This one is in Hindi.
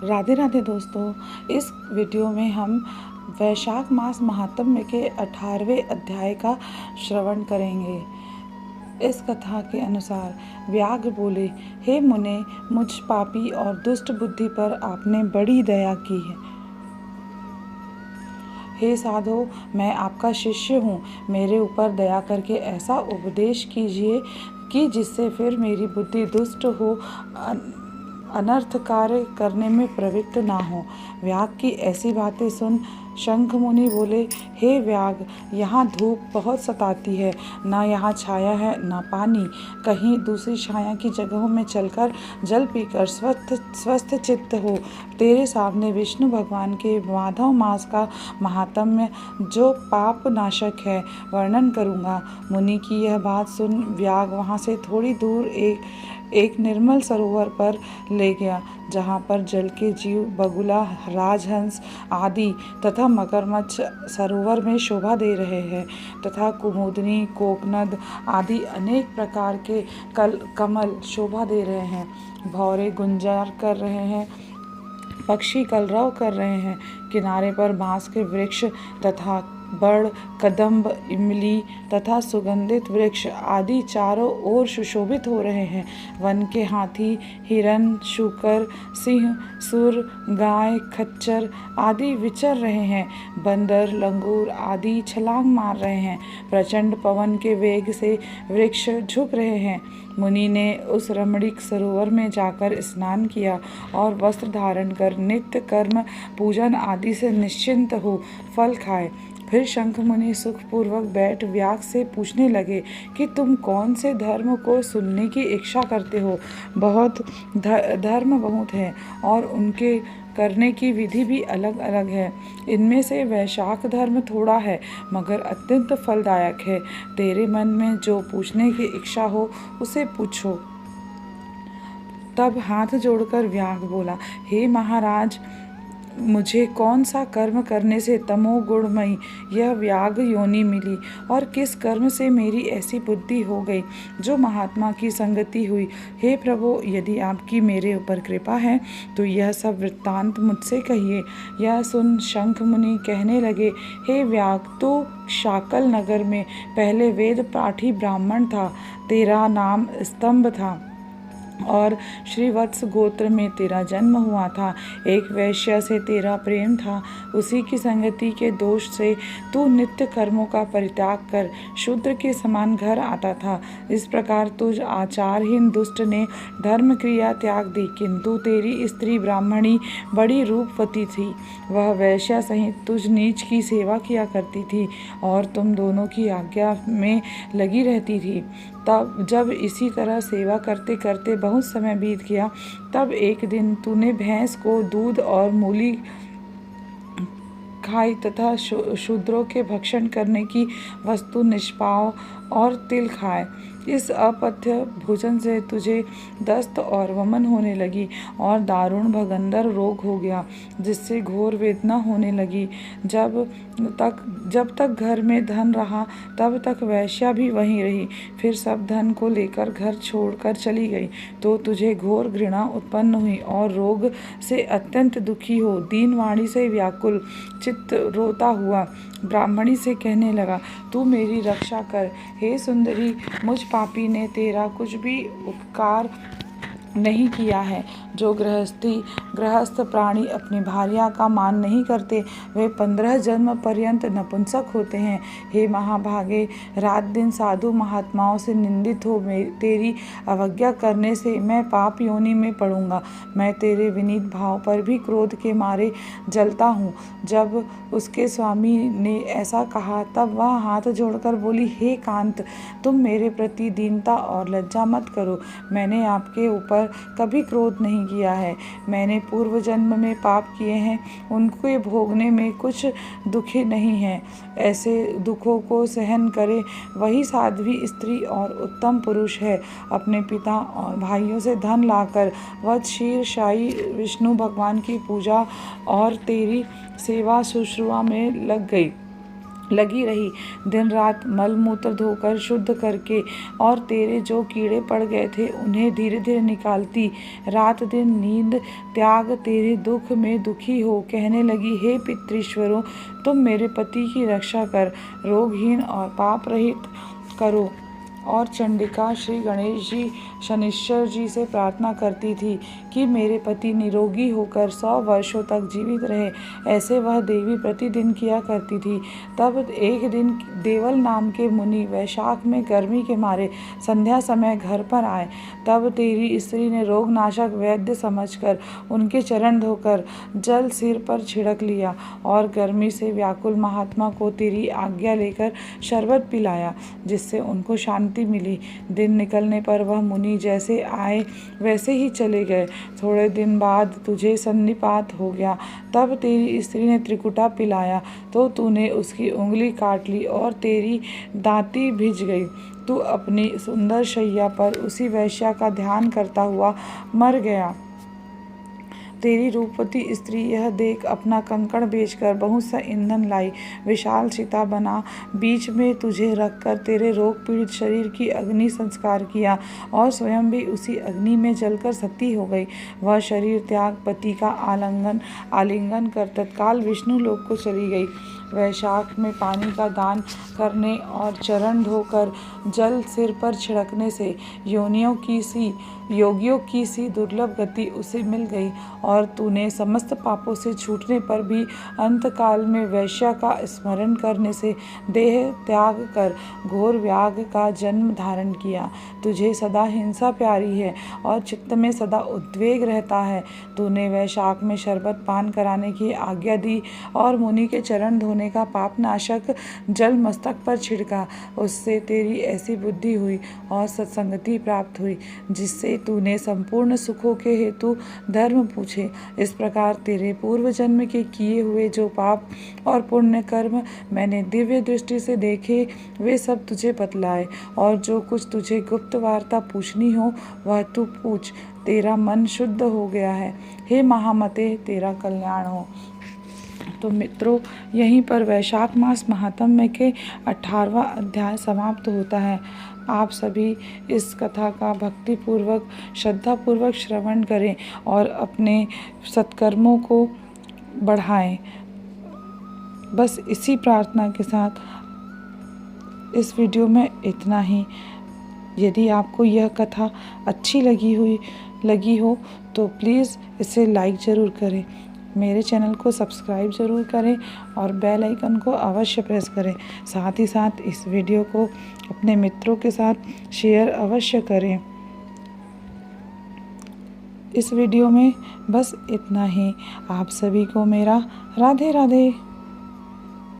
राधे राधे दोस्तों। इस वीडियो में हम वैशाख मास महात्म्य के 18वें अध्याय का श्रवण करेंगे। इस कथा के अनुसार व्याघ्र बोले, हे मुने, मुझ पापी और दुष्ट बुद्धि पर आपने बड़ी दया की है। हे साधो, मैं आपका शिष्य हूँ, मेरे ऊपर दया करके ऐसा उपदेश कीजिए कि जिससे फिर मेरी बुद्धि दुष्ट हो, अनर्थ कार्य करने में प्रवृत्त ना हो। व्याघ्र की ऐसी बातें सुन शंख मुनि बोले, हे व्याघ्र, यहाँ धूप बहुत सताती है, ना यहाँ छाया है ना पानी। कहीं दूसरी छाया की जगहों में चलकर जल पीकर स्वस्थ चित्त हो। तेरे सामने विष्णु भगवान के माधव मास का महात्म्य जो पाप नाशक है वर्णन करूँगा। मुनि की यह बात सुन व्याघ्र वहाँ से थोड़ी दूर एक निर्मल सरोवर पर ले गया, जहाँ पर जल के जीव बगुला, राजहंस आदि तथा मगरमच्छ सरोवर में शोभा दे रहे हैं तथा कुमुदनी, कोकनद आदि अनेक प्रकार के कमल शोभा दे रहे हैं। भौरे गुंजार कर रहे हैं, पक्षी कलरव कर रहे हैं। किनारे पर बांस के वृक्ष तथा बड़, कदम्ब, इमली तथा सुगंधित वृक्ष आदि चारों ओर सुशोभित हो रहे हैं। वन के हाथी, हिरन, शूकर, सिंह, सुर, गाय, खच्चर आदि विचर रहे हैं। बंदर, लंगूर आदि छलांग मार रहे हैं। प्रचंड पवन के वेग से वृक्ष झुक रहे हैं। मुनि ने उस रमणीक सरोवर में जाकर स्नान किया और वस्त्र धारण कर नित्य कर्म पूजन आदि से निश्चिंत हो फल खाए। फिर शंख मुनि सुखपूर्वक बैठ व्याघ्र से पूछने लगे कि तुम कौन से धर्म को सुनने की इच्छा करते हो। धर्म बहुत हैं और उनके करने की विधि भी अलग अलग है। इनमें से वैशाख धर्म थोड़ा है मगर अत्यंत फलदायक है। तेरे मन में जो पूछने की इच्छा हो उसे पूछो। तब हाथ जोड़कर व्याघ्र बोला, हे महाराज, मुझे कौन सा कर्म करने से तमोगुणमयी यह व्याघ्र योनि मिली और किस कर्म से मेरी ऐसी बुद्धि हो गई जो महात्मा की संगति हुई। हे प्रभु, यदि आपकी मेरे ऊपर कृपा है तो यह सब वृत्तांत मुझसे कहिए। यह सुन शंख मुनि कहने लगे, हे व्याघ्र, तू शाकल नगर में पहले वेद पाठी ब्राह्मण था। तेरा नाम स्तंभ था और श्रीवत्स गोत्र में तेरा जन्म हुआ था। एक वैश्य से तेरा प्रेम था, उसी की संगति के दोष से तू नित्य कर्मों का परित्याग कर शूद्र के समान घर आता था। इस प्रकार तुझ आचारहीन दुष्ट ने धर्म क्रिया त्याग दी, किंतु तेरी स्त्री ब्राह्मणी बड़ी रूपवती थी। वह वैश्य सहित तुझ नीच की सेवा किया करती थी और तुम दोनों की आज्ञा में लगी रहती थी। तब जब इसी तरह सेवा करते करते बहुत समय बीत गया, तब एक दिन तूने भैंस को दूध और मूली खाई तथा शूद्रों के भक्षण करने की वस्तु निष्पाव और तिल खाए। इस अपथ्य भोजन से तुझे दस्त और वमन होने लगी और दारुण भगंदर रोग हो गया, जिससे घोर वेदना होने लगी। जब तक घर में धन रहा तब तक वैश्या भी वहीं रही। फिर सब धन को लेकर घर छोड़कर चली गई तो तुझे घोर घृणा उत्पन्न हुई और रोग से अत्यंत दुखी हो दीन वाणी से व्याकुल चित्त रोता हुआ ब्राह्मणी से कहने लगा, तू मेरी रक्षा कर। हे सुंदरी, मुझ पापी ने तेरा कुछ भी उपकार नहीं किया है। जो गृहस्थ प्राणी अपनी भार्या का मान नहीं करते वे 15 जन्म पर्यंत नपुंसक होते हैं। हे महाभागे, रात दिन साधु महात्माओं से निंदित हो तेरी अवज्ञा करने से मैं पाप योनि में पड़ूंगा। मैं तेरे विनीत भाव पर भी क्रोध के मारे जलता हूँ। जब उसके स्वामी ने ऐसा कहा तब वह हाथ जोड़कर बोली, हे कांत, तुम मेरे प्रति दीनता और लज्जा मत करो। मैंने आपके ऊपर कभी क्रोध नहीं किया है। मैंने पूर्व जन्म में पाप किए हैं, उनके भोगने में कुछ दुखी नहीं है। ऐसे दुखों को सहन करे वही साध्वी स्त्री और उत्तम पुरुष है। अपने पिता और भाइयों से धन लाकर वह क्षीर शाही विष्णु भगवान की पूजा और तेरी सेवा शुश्रूषा में लग गई। लगी रही। दिन रात मलमूत्र धोकर शुद्ध करके और तेरे जो कीड़े पड़ गए थे उन्हें धीरे धीरे निकालती। रात दिन नींद त्याग तेरे दुख में दुखी हो कहने लगी, हे पितृश्वरों, तुम मेरे पति की रक्षा कर, रोगहीन और पाप रहित करो। और चंडिका श्री गणेश जी शनिश्चर जी से प्रार्थना करती थी कि मेरे पति निरोगी होकर 100 वर्षों तक जीवित रहे। ऐसे वह देवी प्रतिदिन किया करती थी। तब एक दिन देवल नाम के मुनि वैशाख में गर्मी के मारे संध्या समय घर पर आए। तब तेरी स्त्री ने रोगनाशक वैद्य समझकर उनके चरण धोकर जल सिर पर छिड़क लिया और गर्मी से व्याकुल महात्मा को तेरी आज्ञा लेकर शरबत पिलाया, जिससे उनको शांति मिली। दिन निकलने पर वह मुनि जैसे आए वैसे ही चले गए। थोड़े दिन बाद तुझे सन्निपात हो गया। तब तेरी स्त्री ने त्रिकुटा पिलाया तो तूने उसकी उंगली काट ली और तेरी दांती भिज गई। तू अपनी सुंदर शैया पर उसी वैश्या का ध्यान करता हुआ मर गया। तेरी रूपवती स्त्री यह देख अपना कंकण बेचकर बहुत सा ईंधन लाई, विशाल चिता बना, बीच में तुझे रखकर तेरे रोग पीड़ित शरीर की अग्नि संस्कार किया और स्वयं भी उसी अग्नि में जलकर सती हो गई। वह शरीर त्याग पति का आलिंगन कर तत्काल विष्णु लोक को चली गई। वैशाख में पानी का दान करने और चरण धोकर जल सिर पर छिड़कने से योगियों की सी दुर्लभ गति उसे मिल गई और तूने समस्त पापों से छूटने पर भी अंतकाल में वैश्या का स्मरण करने से देह त्याग कर घोर व्याग का जन्म धारण किया। तुझे सदा हिंसा प्यारी है और चित्त में सदा उद्वेग रहता है। तूने वैशाख में शरबत पान कराने की आज्ञा दी और मुनि के चरण धोने का पापनाशक जल मस्तक पर छिड़का। उससे तेरी ऐसी बुद्धि हुई और सत्संगति प्राप्त हुई जिससे तूने संपूर्ण सुखों के हेतु धर्म पूछे। इस प्रकार तेरे पूर्व जन्म के किए हुए जो पाप और पुण्य कर्म मैंने दिव्य दृष्टि से देखे वे सब तुझे बतलाए और जो कुछ तुझे गुप्त वार्ता पूछनी हो वह तू पूछ। तेरा मन शुद्ध हो गया है। हे महामते, तेरा कल्याण हो। तो मित्रों, यहीं पर वैशाख मास महात्म्य के 18वां अध्याय समाप्त होता है। आप सभी इस कथा का भक्तिपूर्वक श्रद्धापूर्वक श्रवण करें और अपने सत्कर्मों को बढ़ाएं। बस इसी प्रार्थना के साथ इस वीडियो में इतना ही। यदि आपको यह कथा अच्छी लगी हो तो प्लीज़ इसे लाइक ज़रूर करें, मेरे चैनल को सब्सक्राइब ज़रूर करें और बेल आइकन को अवश्य प्रेस करें। साथ ही साथ इस वीडियो को अपने मित्रों के साथ शेयर अवश्य करें। इस वीडियो में बस इतना ही। आप सभी को मेरा राधे राधे।